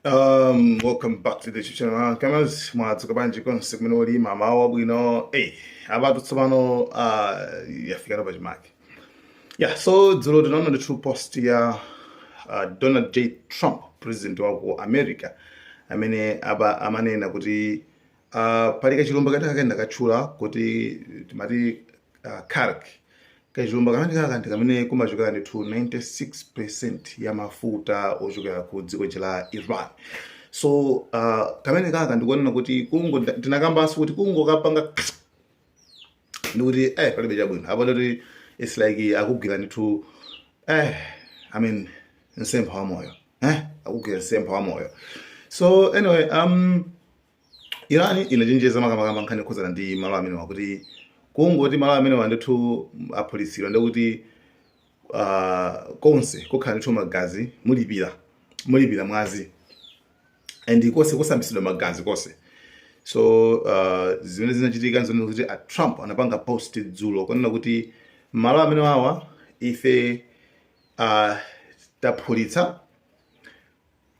Welcome back to the channel. Cameras, mwatsuka banji konse kumene uli mama wabwino. Abantu tsopano yafikana pa chimake. Yeah, so dzulo tinaona ndithu post ya Donald J. Trump, president wa ku America, amene amanena kuti pali kachilumba kakaenda katchula kuti timati Kark. Kachilumba kamene kumachokera ndithu 96% ya mafuta ochokera ku dziko la Iran. So kamene ndikuonera kuti tinakambanso kuti kapanga ndikuti palibe chabwino apo ndoti it's like akugwira ndithu nsempha wa moyo akugwira nsempha wa moyo. So anyway, Iran inachenjeza makamaka nkhani yokhuzana ndi malo amene wakuti kungoti malo amene wandithu apolisiwa ndikuti konse kukhala ndithu magazi mulipira mwazi and konse kusambisidwa magazi konse. So zimene zinachitika nzone kuti Trump anapanga post dzulo kunena kuti malo amene wawa ife taphulitsa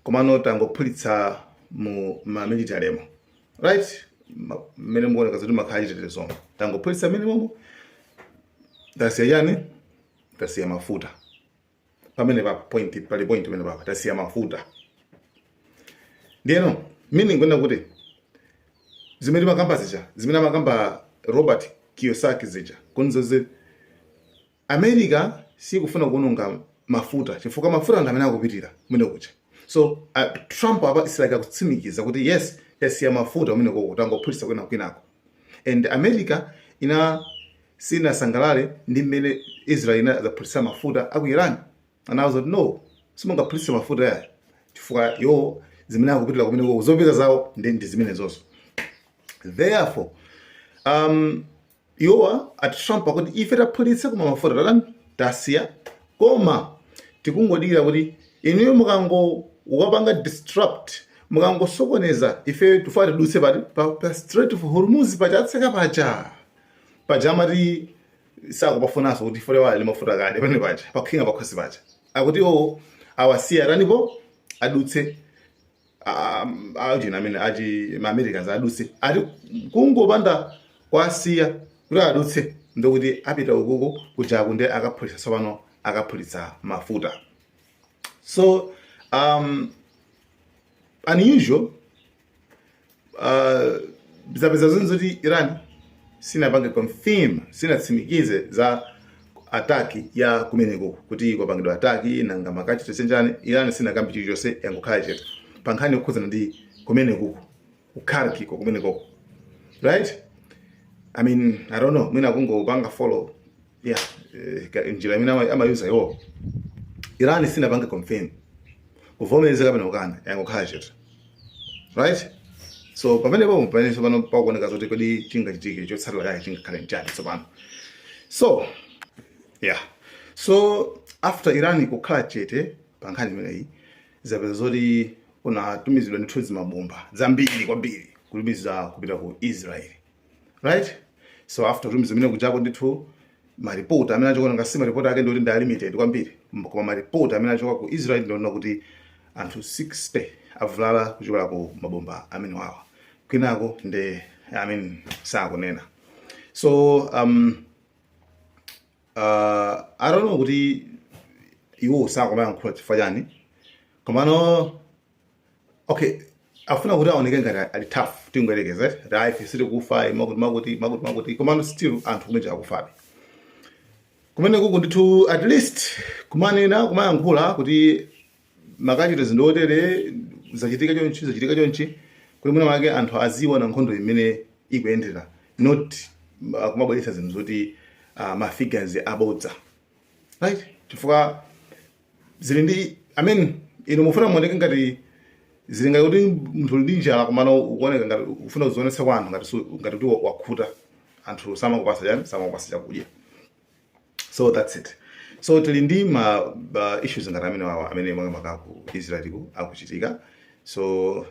komano tangophulitsa mu military right mene muoneka zoti makhala chitetezo tangophulitsa mene momo tasiya yani tasiya mafuta pamene pa point pamene papa tasiya mafuta ndiyeno meaning kwenda kuti zimene makamba Robert Kiyosaki zija kunzoze America sikufuna kuononga mafuta chifukwa mafuta ndi amene akupitira mwene kucha. So Trump apa isilaka kutsimikiza kuti yes yasiya mafuta mwene koko tangophulitsa kwinako and America sina sangalale ndi mmene Israel inaphulitsa mafuta aku Iran. And I was like, no, simungaphulitsa mafuta ya chifukwa yo zimene akupitira kumene koko zopita zawo ndi zimene zonso. Therefore at Trump akuti ife taphulitsa kuma mafuta tasiya koma tikungodikira kuti inuyo ukapanga disrupt mukangosokoneza ife tufati dutse pa Strait of Hormuz pachatseka paja mati sakupafunanso kuti ifole wale mafuta kale pene paja pakhinga pakhosi paja akuti awasiya ranipo adutse ma-Americans adutse ati kungopanda kwasiya kuti adutse ndokuti apita ukuko kujaku ndi akaphulitsa tsopano akaphulitsa mafuta. So unusual zapeza zoti Iran sinapange confirm sinatsimikize za ataki ya kumeneko kuti kwapangidwa ataki nanga makachita chenjani. Iran sinakambi chilichonse yangokhala chete pankhani yokhuzana ndi kumeneko ukharikiko kumeneko, right? I mean, I don't know, mina kungopanga follow njira imene amayuza iwo. Iran sinapanga confirm kuvomereza kapena ukana yangokhala chete, right? So pamenepo pano pakuoneka zoti kodi chingachitike chotsatira kaya chingakhale njani tsopano. So so after Iran kukhala chete pankhani imeneyi zapeza zoti kunatumizidwa ndithu zimabomba zambiri kwambiri kulumiza kupita ku Israel, right? So after rooms zimene kujako ndithu maripoti amene achoka ngasi maripoti ake ndoti ndi limited kwambiri koma maripoti amene achoka ku Israel ndiona kuti anthu 60 avulala kuchokera ku mabomba amene wawa kwinako ndi sakunena. So I don't know kuti iwo sakomaya nkhula chifukwa chani komano okay afuna kuti aoneke ngati ali tough tingoyerekeza life siri kufa makuti komano still anthu kumene akufabe kumene kuku ndithu at least kumanena kumayankhula kuti makachita zindotere zachitika chonchi kuti mwina mwake anthu aziona nkhondo imene ikuyendera not kumabweretsa zinthu zoti mafigures abodza, right? Chifukwa zili ndi inu mufuna muoneke ngati zili ngati kuti munthu ndi njala komano ukuoneka ngati ufuna kuzionetsa kwa anthu ngati kuti wakhuta anthu samakupasa chakudya. So that's it. So tili ndi issues ngati amene makaku Israel akuchitika. So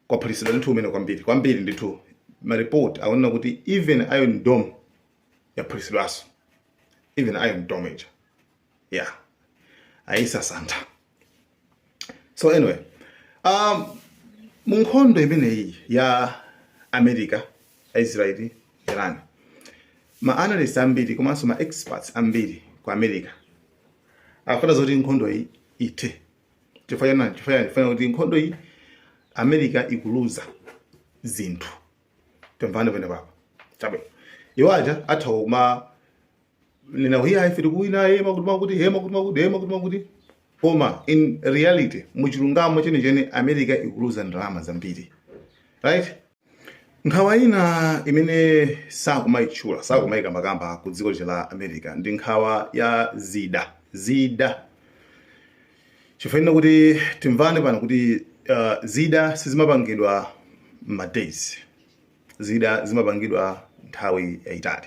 kwaphulitsidwa ndithu umene kwambiri ndithu maripoti akunena kuti even Iron Dome yaphulitsidwanso, even Iron Dome ayisasantha. So anyway, mu nkhondo imeneyi ya America, Israel, Iran, ma analysts ambiri komanso ma experts ambiri ku America akufuna zoti nkhondo iyi ithe. Chifukwa kuti nkhondo iyi America ikuluza zinthu. Temvani pene papa. Chabe. Iwo aja athauma nina hiya ifiri kuina makuti koma in reality muchilungamo chene America ikuluza ndalama zambiri. Right? Nkhawa ina imene sakumayika makamba ku dziko la America ndi nkhawa ya zida. Chifukwa kuti timvane pano kuti zida sizimapangidwa days. Zida zimapangidwa nthawi yayitali.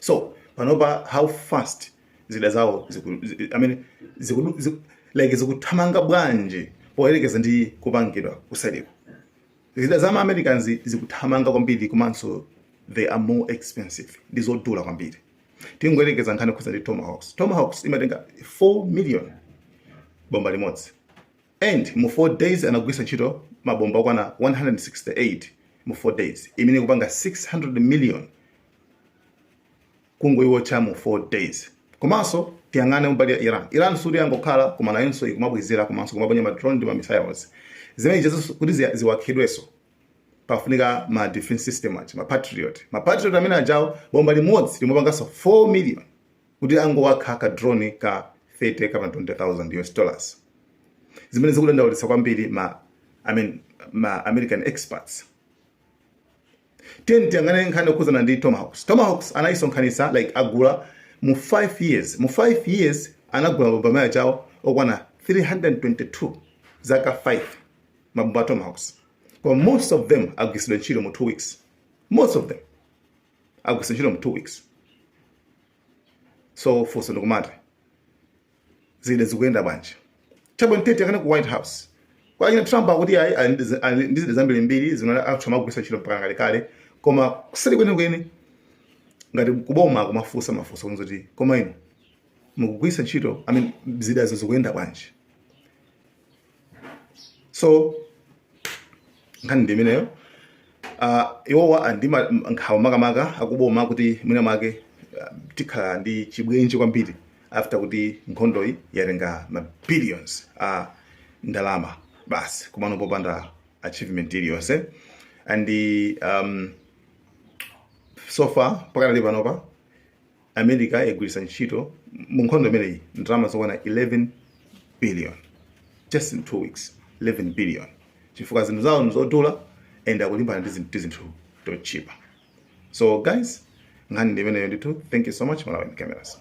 So panopa how fast zida zawo zikuthamanga bwanji poyerekeza ndi kupangidwa kusaleko. Zida za Americans zikuthamanga kwambiri komanso they are more expensive. Ndizodula kwambiri. Tingoyerekeza nkhani kuza ndi Tomahawks. Tomahawks imatenga 4 million bomba limodzi. And mu 4 days anagwisa ntchito mabomba okwana 168 mu 4 days. Imene kupanga 600 million kungoiwotcha mu 4 days. Komanso tiyang'ane mbali ya Iran. Iran suri yangokhala koma nayonso ikumabwezera komanso kumaponya ma drone ndi ma missiles. Zimene kuti ziwakhidweso pafunika ma defense system achi, ma Patriot amene ajawo bomba limodzi limopangasa 4 million kuti angowakha ka drone ka 30 kama $20,000. Zimene zikudandaulitsa kwambiri ma American experts. Tiyang'ane nkhani kuzana ndi Tomahawks. Tomahawks anayisonkhanisa like agula mu 5 years. Mu 5 years anagula mabomba ajawo okwana 322 zaka 5 mabomba Tomahawks. But most of them agwisidwa ntchito mu 2 weeks. Most of them agwisidwa ntchito mu 2 weeks. So funso ndikumati zida zikuyenda bwanji. Chabo ntete yakana ku White House. Kwa ina Trump akuti ndizida zambiri mbiri zimene achoma kugwisa ntchito mpaka kale koma kuseri kwenikweni ngati kuboma kumafusa kunzoti koma ino mukugwisa ntchito zida zikuyenda bwanji. So nkhani ndimeneyo iwowa andima nkhawa makamaka akuboma kuti mwina mwake tikhala ndi chibwenzi kwambiri after kuti nkhondoyi yatenga ma billions ndalama basi kumano popanda achievement iliyonse. And so far pakali panopa America yagwiritsa ntchito mu nkhondo imeneyi ndalama zokwana 11 billion just in 2 weeks. 11 billion. Chifukwa zinthu zawo nzodula and akulimbana ndi zinthu tochipa. So guys, ngani ndimeneyo ndithu. Thank you so much, Malawi Cameras.